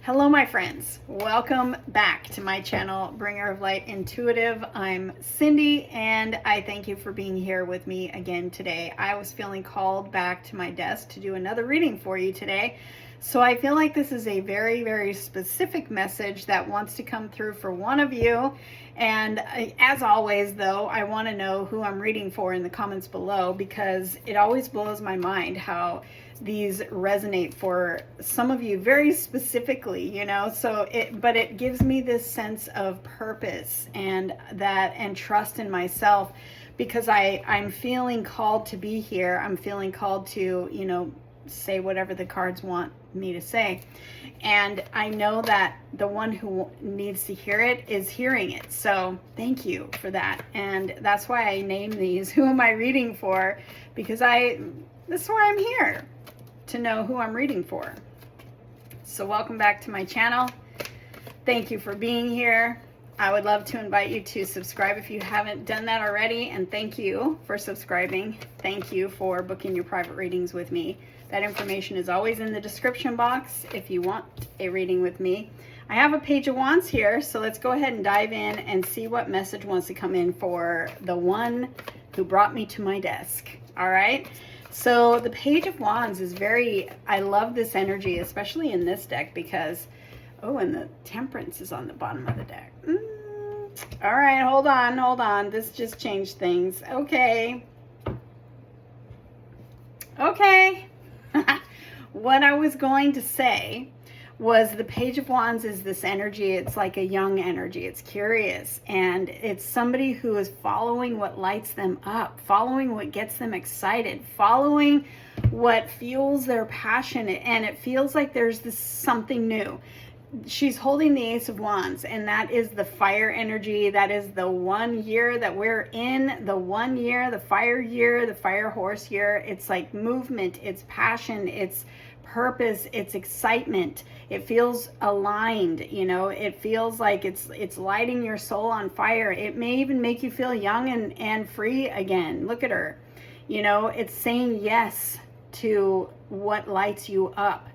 Hello, my friends. Welcome back to my channel, Bringer of Light Intuitive. I'm Cindy, and I thank you for being here with me again today. I was feeling called back to my desk to do another reading for you today. So I feel like this is a very, very specific message that wants to come through for one of you. And as always, though, I want to know who I'm reading for in the comments below, because it always blows my mind how these resonate for some of you very specifically, but it gives me this sense of purpose and trust in myself, because I'm feeling called to be here. I'm feeling called to, say whatever the cards want me to say. And I know that the one who needs to hear it is hearing it. So thank you for that. And that's why I name these, Who Am I Reading For? Because this is why I'm here, to know who I'm reading for. So welcome back to my channel. Thank you for being here. I would love to invite you to subscribe if you haven't done that already. And thank you for subscribing. Thank you for booking your private readings with me. That information is always in the description box if you want a reading with me. I have a Page of Wands here, so let's go ahead and dive in and see what message wants to come in for the one who brought me to my desk. All right. So the Page of Wands is I love this energy, especially in this deck, because, and the Temperance is on the bottom of the deck. All right, hold on. This just changed things. Okay. What I was going to say was the Page of Wands is this energy. It's like a young energy. It's curious, and it's somebody who is following what lights them up, following what gets them excited, following what fuels their passion, and it feels like there's this something new. She's holding the Ace of Wands, and that is the fire energy. That is the 1 year that we're in, the 1 year, the fire horse year. It's like movement, it's passion, it's purpose, it's excitement. It feels aligned, it feels like it's lighting your soul on fire. It may even make you feel young and free again. Look at her. It's saying yes to what lights you up.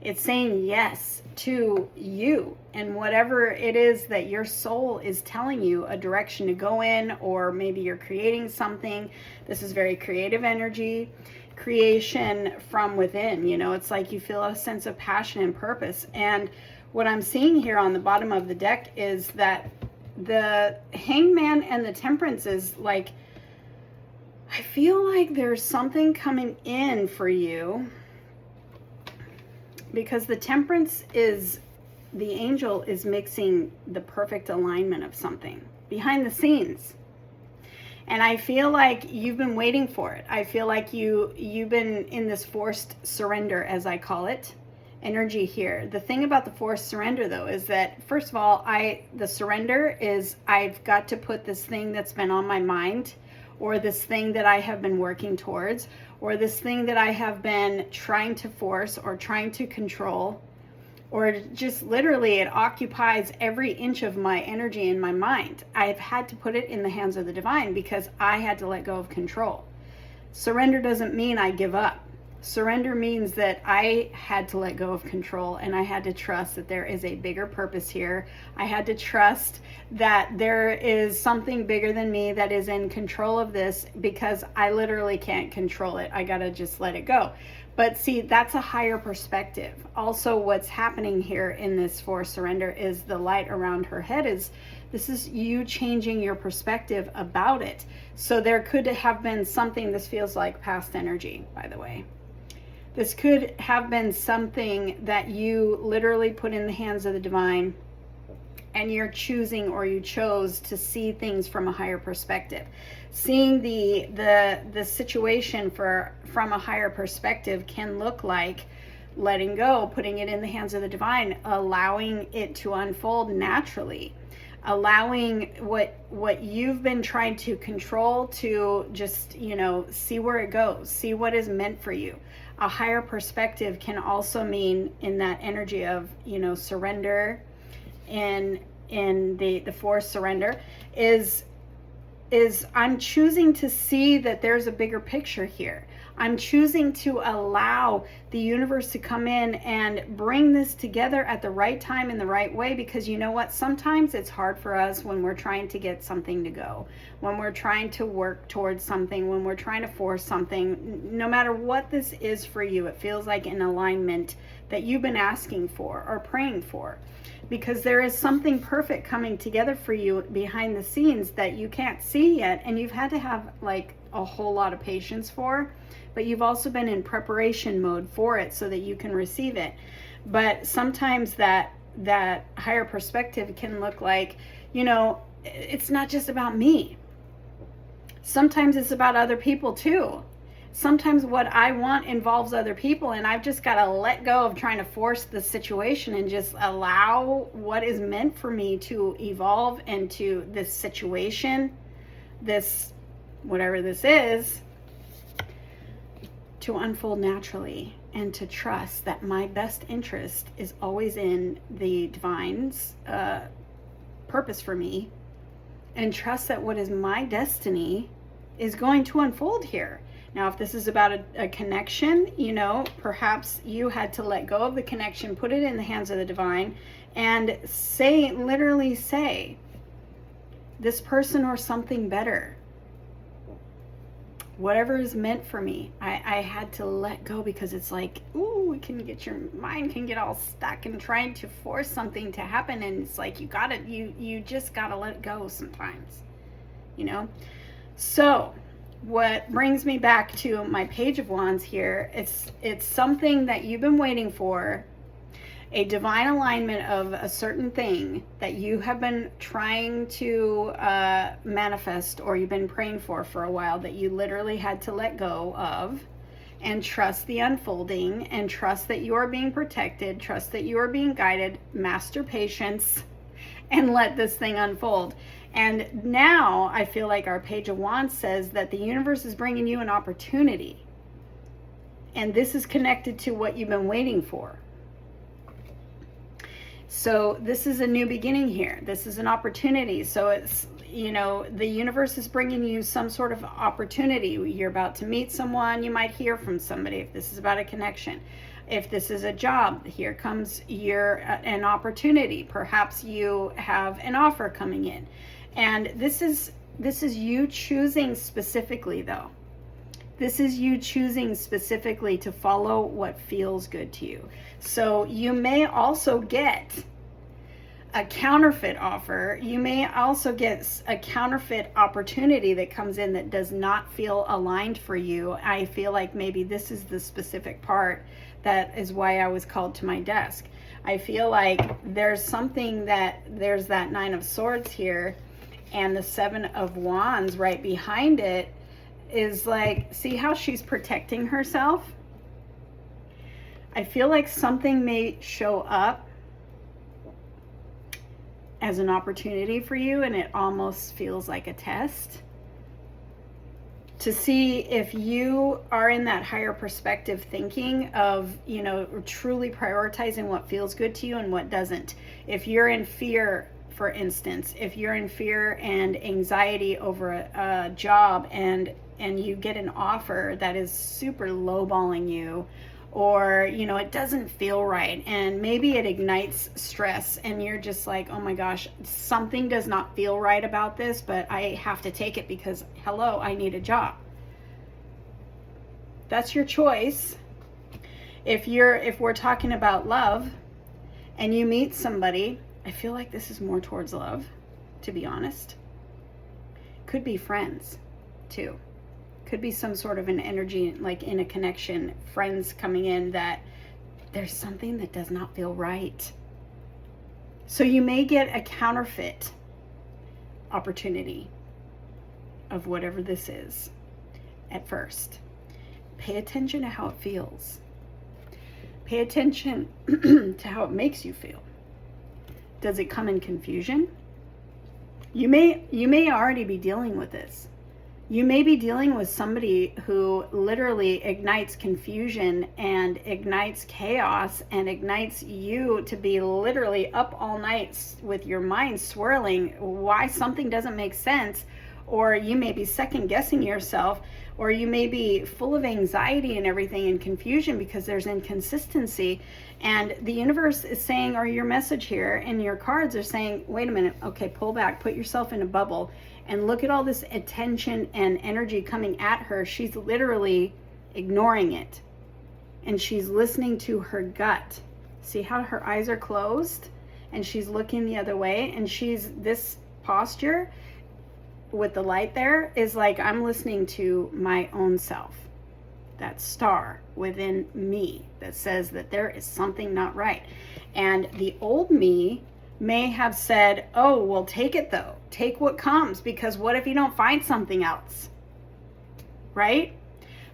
It's saying yes to you and whatever it is that your soul is telling you a direction to go in, or maybe you're creating something. This is very creative energy, creation from within. It's like you feel a sense of passion and purpose. And what I'm seeing here on the bottom of the deck is that the Hangman and the Temperance is like, I feel like there's something coming in for you, because the Temperance is, the angel is mixing the perfect alignment of something behind the scenes. And I feel like you've been waiting for it. I feel like you've been in this forced surrender, as I call it, energy here. The thing about the forced surrender, though, is that, first of all, the surrender is, I've got to put this thing that's been on my mind, or this thing that I have been working towards, or this thing that I have been trying to force or trying to control, or just literally it occupies every inch of my energy in my mind. I've had to put it in the hands of the divine, because I had to let go of control. Surrender doesn't mean I give up. Surrender means that I had to let go of control, and I had to trust that there is a bigger purpose here. I had to trust that there is something bigger than me that is in control of this, because I literally can't control it. I gotta just let it go. But see, that's a higher perspective. Also, what's happening here in this forced surrender is the light around her head this is you changing your perspective about it. So there could have been something, this feels like past energy, by the way. This could have been something that you literally put in the hands of the divine, and you're choosing, or you chose to see things from a higher perspective. Seeing the situation from a higher perspective can look like letting go, putting it in the hands of the divine, allowing it to unfold naturally, allowing what you've been trying to control to just, see where it goes, see what is meant for you. A higher perspective can also mean, in that energy of, surrender, and in the forced surrender is I'm choosing to see that there's a bigger picture here. I'm choosing to allow the universe to come in and bring this together at the right time in the right way, because you know what? Sometimes it's hard for us when we're trying to get something to go, when we're trying to work towards something, when we're trying to force something. No matter what this is for you, it feels like an alignment that you've been asking for or praying for, because there is something perfect coming together for you behind the scenes that you can't see yet, and you've had to have like a whole lot of patience for, but you've also been in preparation mode for it so that you can receive it. But sometimes that higher perspective can look like, you know, it's not just about me. Sometimes it's about other people too. Sometimes what I want involves other people, and I've just got to let go of trying to force the situation and just allow what is meant for me to evolve into this situation, this whatever this is, to unfold naturally, and to trust that my best interest is always in the divine's purpose for me, and trust that what is my destiny is going to unfold here. Now, if this is about a connection, you know, perhaps you had to let go of the connection, put it in the hands of the divine, and say, literally say, this person or something better, whatever is meant for me, I had to let go, because it's like, ooh, your mind can get all stuck in trying to force something to happen, and it's like you just gotta let it go sometimes, you know. So what brings me back to my Page of Wands here, it's something that you've been waiting for, a divine alignment of a certain thing that you have been trying to manifest, or you've been praying for a while, that you literally had to let go of, and trust the unfolding, and trust that you are being protected, trust that you are being guided, master patience, and let this thing unfold. And now I feel like our Page of Wands says that the universe is bringing you an opportunity, and this is connected to what you've been waiting for. So this is a new beginning here. This is an opportunity. So it's, you know, the universe is bringing you some sort of opportunity. You're about to meet someone. You might hear from somebody if this is about a connection. If this is a job, here comes an opportunity. Perhaps you have an offer coming in. And this is you choosing specifically, though. This is you choosing specifically to follow what feels good to you. So you may also get a counterfeit offer. You may also get a counterfeit opportunity that comes in that does not feel aligned for you. I feel like maybe this is the specific part that is why I was called to my desk. I feel like there's that Nine of Swords here, and the Seven of Wands right behind it is like, see how she's protecting herself? I feel like something may show up as an opportunity for you, and it almost feels like a test to see if you are in that higher perspective thinking of, you know, truly prioritizing what feels good to you and what doesn't. If you're in fear, for instance, if you're in fear and anxiety over a job, and you get an offer that is super lowballing you, or, you know, it doesn't feel right, and maybe it ignites stress, and you're just like, oh my gosh, something does not feel right about this, but I have to take it because, hello, I need a job. That's your choice. If we're talking about love and you meet somebody, I feel like this is more towards love, to be honest. Could be friends too. Could be some sort of an energy, like in a connection, friends coming in, that there's something that does not feel right. So you may get a counterfeit opportunity of whatever this is at first. Pay attention to how it feels. Pay attention to how it makes you feel. Does it come in confusion? You may already be dealing with this. You may be dealing with somebody who literally ignites confusion and ignites chaos and ignites you to be literally up all night with your mind swirling why something doesn't make sense, or you may be second guessing yourself, or you may be full of anxiety and everything and confusion because there's inconsistency. And the universe is saying, or your message here and your cards are saying, wait a minute, okay, pull back, put yourself in a bubble, and look at all this attention and energy coming at her. She's literally ignoring it, and she's listening to her gut. See how her eyes are closed and she's looking the other way, and she's, this posture with the light there is like, I'm listening to my own self, that star within me that says that there is something not right. And the old me may have said, oh, well, take it though, take what comes, because what if you don't find something else, right?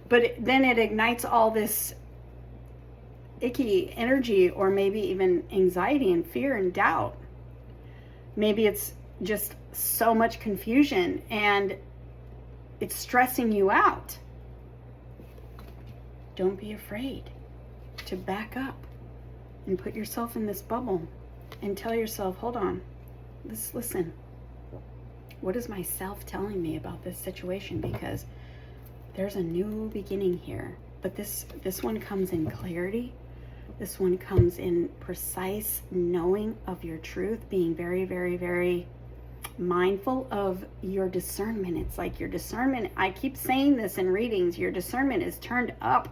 But then it ignites all this icky energy, or maybe even anxiety and fear and doubt. Maybe it's just so much confusion and it's stressing you out. Don't be afraid to back up and put yourself in this bubble and tell yourself, hold on, let's listen. What is myself telling me about this situation? Because there's a new beginning here. But this one comes in clarity. This one comes in precise knowing of your truth, being very, very, very mindful of your discernment. It's like your discernment, I keep saying this in readings, your discernment is turned up.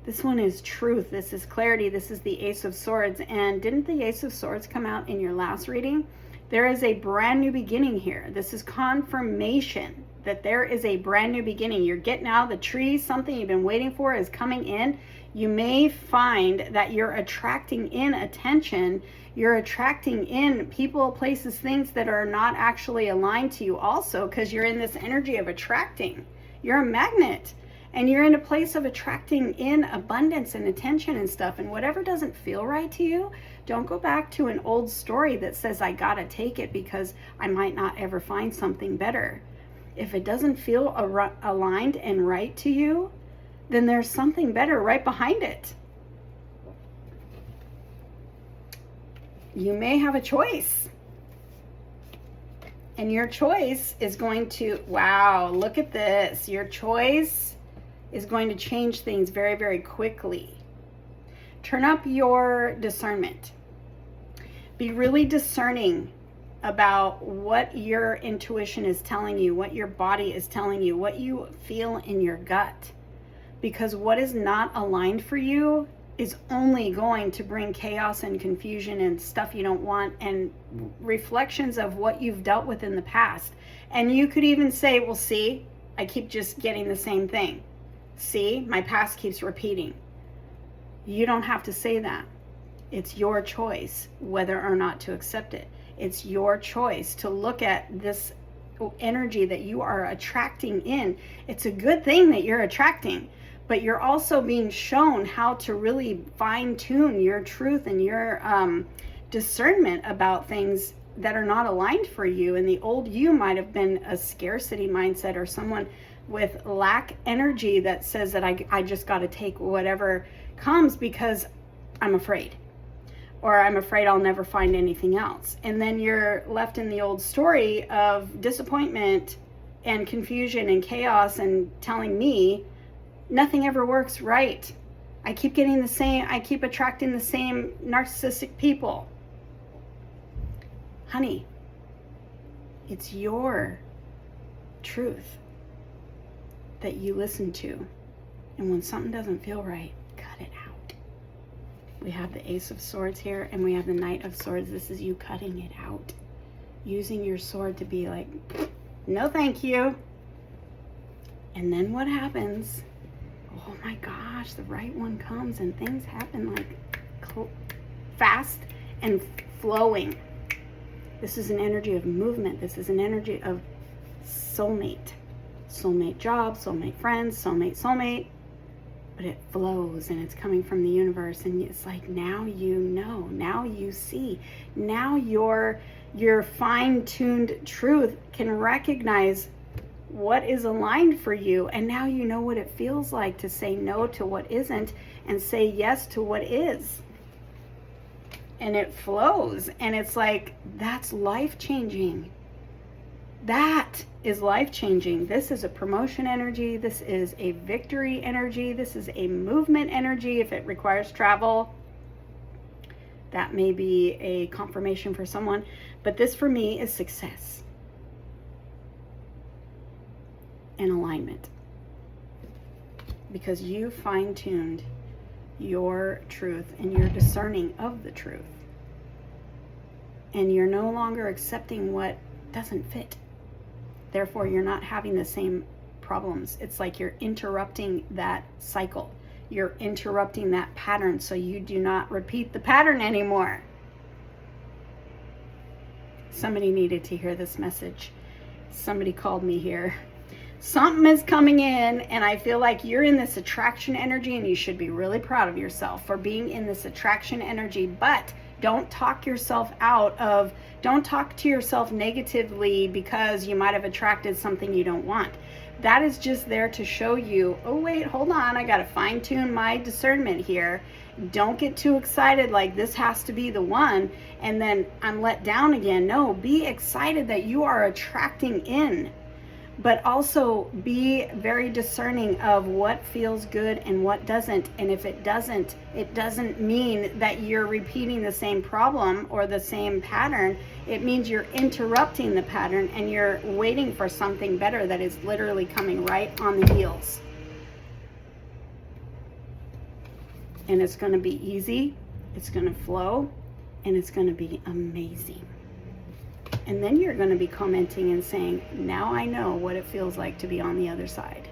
This one is truth. This is clarity. This is the Ace of Swords. And didn't the Ace of Swords come out in your last reading? There is a brand new beginning here. This is confirmation that there is a brand new beginning. You're getting out of the tree. Something you've been waiting for is coming in. You may find that you're attracting in attention. You're attracting in people, places, things that are not actually aligned to you also, because you're in this energy of attracting. You're a magnet, and you're in a place of attracting in abundance and attention and stuff. And whatever doesn't feel right to you, don't go back to an old story that says, I gotta take it because I might not ever find something better. If it doesn't feel aligned and right to you, then there's something better right behind it. You may have a choice. And your choice is going to, wow, look at this. Your choice is going to change things very, very quickly. Turn up your discernment. Be really discerning about what your intuition is telling you, what your body is telling you, what you feel in your gut. Because what is not aligned for you is only going to bring chaos and confusion and stuff you don't want, and reflections of what you've dealt with in the past. And you could even say, well, see, I keep just getting the same thing. See, my past keeps repeating. You don't have to say that. It's your choice whether or not to accept it. It's your choice to look at this energy that you are attracting in. It's a good thing that you're attracting, but you're also being shown how to really fine-tune your truth and your discernment about things that are not aligned for you. And the old you might have been a scarcity mindset, or someone with lack energy that says that I just got to take whatever comes because I'm afraid, or I'm afraid I'll never find anything else. And then you're left in the old story of disappointment and confusion and chaos, and telling me nothing ever works right. I keep getting the same, I keep attracting the same narcissistic people. Honey, it's your truth that you listen to. And when something doesn't feel right, cut it out. We have the Ace of Swords here, and we have the Knight of Swords. This is you cutting it out. Using your sword to be like, no thank you. And then what happens? Oh my gosh, the right one comes and things happen like fast and flowing. This is an energy of movement. This is an energy of soulmate. Soulmate job, soulmate friends, soulmate. But it flows, and it's coming from the universe, and it's like, now you know, now you see, now your fine-tuned truth can recognize what is aligned for you, and now you know what it feels like to say no to what isn't and say yes to what is. And it flows, and it's like, that's life-changing. That is life-changing. This is a promotion energy. This is a victory energy. This is a movement energy. If it requires travel, that may be a confirmation for someone. But this for me is success and alignment. Because you fine-tuned your truth and you're discerning of the truth. And you're no longer accepting what doesn't fit. Therefore, you're not having the same problems. It's like you're interrupting that cycle. You're interrupting that pattern so you do not repeat the pattern anymore. Somebody needed to hear this message. Somebody called me here. Something is coming in, and I feel like you're in this attraction energy, and you should be really proud of yourself for being in this attraction energy. But don't talk to yourself negatively because you might have attracted something you don't want. That is just there to show you, oh wait, hold on, I got to fine tune my discernment here. Don't get too excited like this has to be the one and then I'm let down again. No, be excited that you are attracting in. But also be very discerning of what feels good and what doesn't. And if it doesn't mean that you're repeating the same problem or the same pattern. It means you're interrupting the pattern and you're waiting for something better that is literally coming right on the heels. And it's going to be easy, it's going to flow, and it's going to be amazing. And then you're going to be commenting and saying, now I know what it feels like to be on the other side.